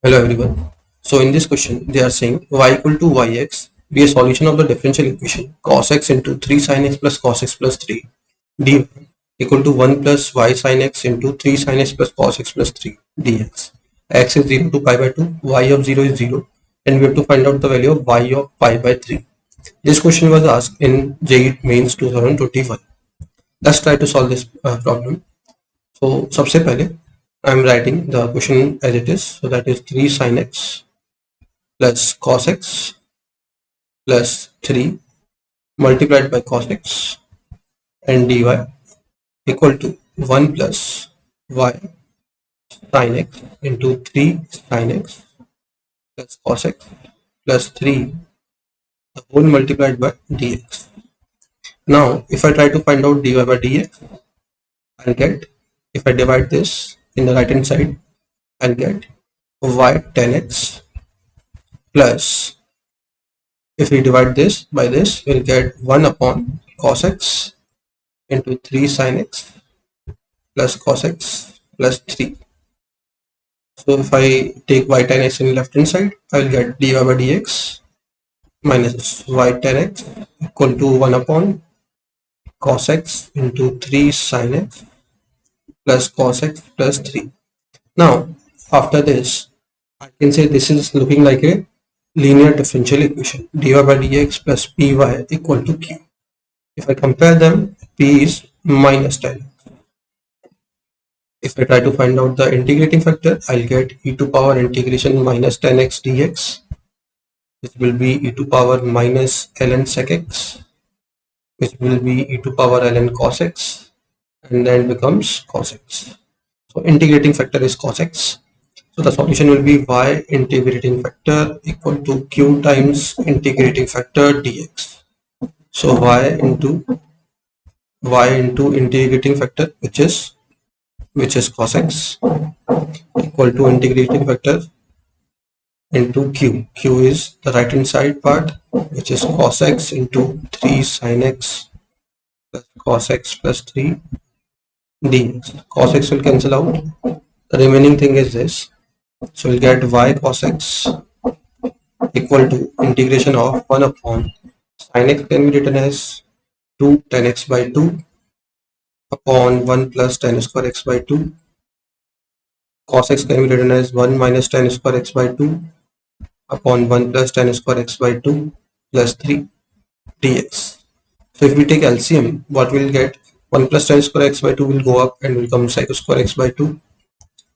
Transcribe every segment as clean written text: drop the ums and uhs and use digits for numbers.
Hello everyone. So in this question they are saying y equal to yx be a solution of the differential equation cos x into 3 sin x plus cos x plus 3 dy equal to 1 plus y sin x into 3 sin x plus cos x plus 3 dx. X is 0 to pi by 2, y of 0 is 0, and we have to find out the value of y of pi by 3. This question was asked in JEE Mains 2021. Let's try to solve this problem. So सबसे पहले I am writing the question as it is. So that is 3 sin x plus cos x plus 3 multiplied by cos x and dy equal to 1 plus y sin x into 3 sin x plus cos x plus 3 the whole multiplied by dx. Now if I try to find out dy by dx, I'll get, if I divide this in the right hand side, I'll get y 10x plus, if we divide this by this, we'll get 1 upon cos x into 3 sin x plus cos x plus 3. So if I take y tan x in the left hand side, I will get dy by dx minus y tan x equal to 1 upon cos x into 3 sin x plus cos x plus 3. Now after this, I can say this is looking like a linear differential equation, dy by dx plus py equal to q. If I compare them, p is minus 10. If I try to find out the integrating factor, I'll get e to power integration minus 10x dx, which will be e to power minus ln sec x, which will be e to power ln cos x, and then becomes cos x. So integrating factor is cos x. So the solution will be y integrating factor equal to q times integrating factor dx. So y into integrating factor, which is cos x, equal to integrating factor into q. Q is the right hand side part, which is cos x into 3 sin x plus cos x plus 3 dx. Cos x will cancel out. The remaining thing is this. So we'll get y cos x equal to integration of 1 upon sin x can be written as 2 tan x by 2 upon 1 plus tan square x by 2. Cos x can be written as 1 minus tan square x by 2 upon 1 plus tan square x by 2 plus 3 dx. So if we take LCM, what we'll get, 1 plus tan square x by 2 will go up and will become sec square x by 2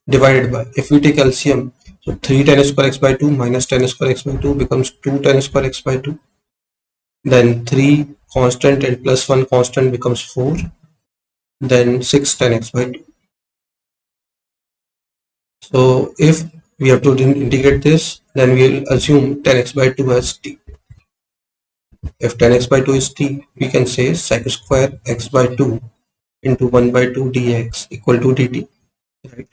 divided by, if we take LCM, so 3 tan square x by 2 minus tan square x by 2 becomes 2 tan square x by 2. Then 3 constant and plus 1 constant becomes 4. Then 6 tan x by 2. So if we have to integrate this, then we'll assume tan x by 2 as t. If tan x by 2 is t, we can say sec square x by 2 into 1 by 2 dx equal to dt. Right?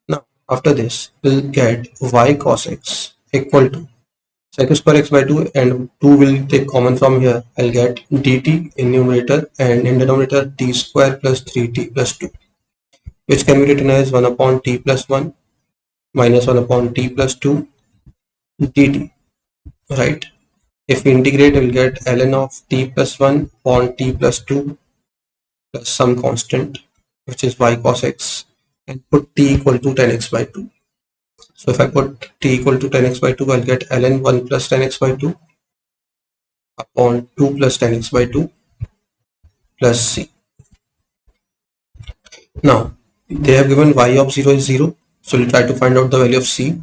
Now after this, we'll get y cos x equal to sec square x by 2 and 2 will take common from here. I'll get dt in numerator and in denominator t square plus 3t plus 2, which can be written as 1 upon t plus 1 minus 1 upon t plus 2 dt, right? If we integrate, we'll get ln of t plus 1 upon t plus 2 plus some constant, which is y cos x, and put t equal to tan x by 2. So if I put t equal to tan x by 2, I'll get ln 1 plus tan x by 2 upon 2 plus tan x by 2 plus c. Now they have given y of 0 is 0, so we'll try to find out the value of c.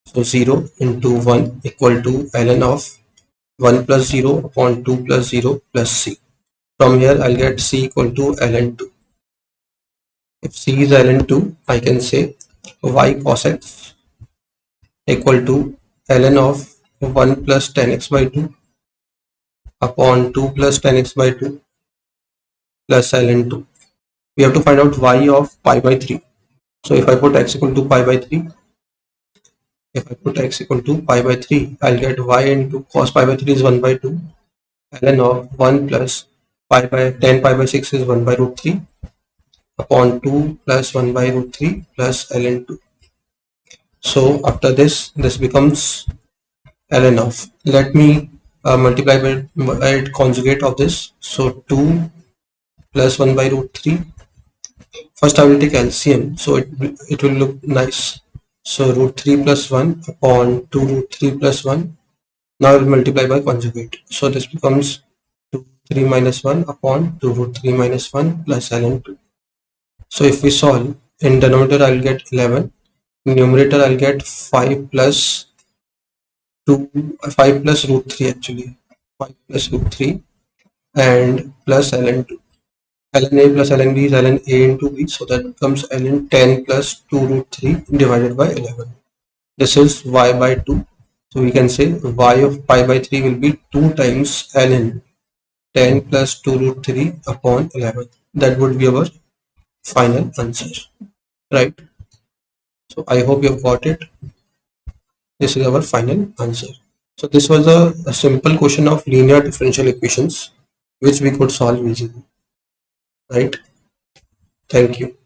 So 0 into 1 equal to ln of 1 plus 0 upon 2 plus 0 plus c. From here I'll get c equal to ln 2. If c is ln 2, I can say y cos x equal to ln of 1 plus tan x by 2 upon 2 plus tan x by 2 plus ln 2. We have to find out y of pi by 3. So if I put x equal to pi by 3, I'll get y into cos pi by 3 is 1 by 2, ln of 1 plus pi by 10 pi by 6 is 1 by root 3 upon 2 plus 1 by root 3 plus ln 2. So after this becomes ln of, let me multiply by conjugate of this. So 2 plus 1 by root 3. First I will take LCM, so it will look nice. So root 3 plus 1 upon 2 root 3 plus 1. Now I will multiply by conjugate. So this becomes 2 3 minus 1 upon 2 root 3 minus 1 plus ln 2. So if we solve, in denominator I will get 11, in numerator I will get 5 plus 2, 5 plus root 3 actually, 5 plus root 3 and plus ln 2. ln a plus ln b is ln a into b, so that becomes ln 10 plus 2 root 3 divided by 11. This is y by 2. So we can say y of pi by 3 will be 2 times ln 10 plus 2 root 3 upon 11. That would be our final answer, right? So I hope you have got it. This is our final answer. So this was a simple question of linear differential equations which we could solve easily, right? Thank you.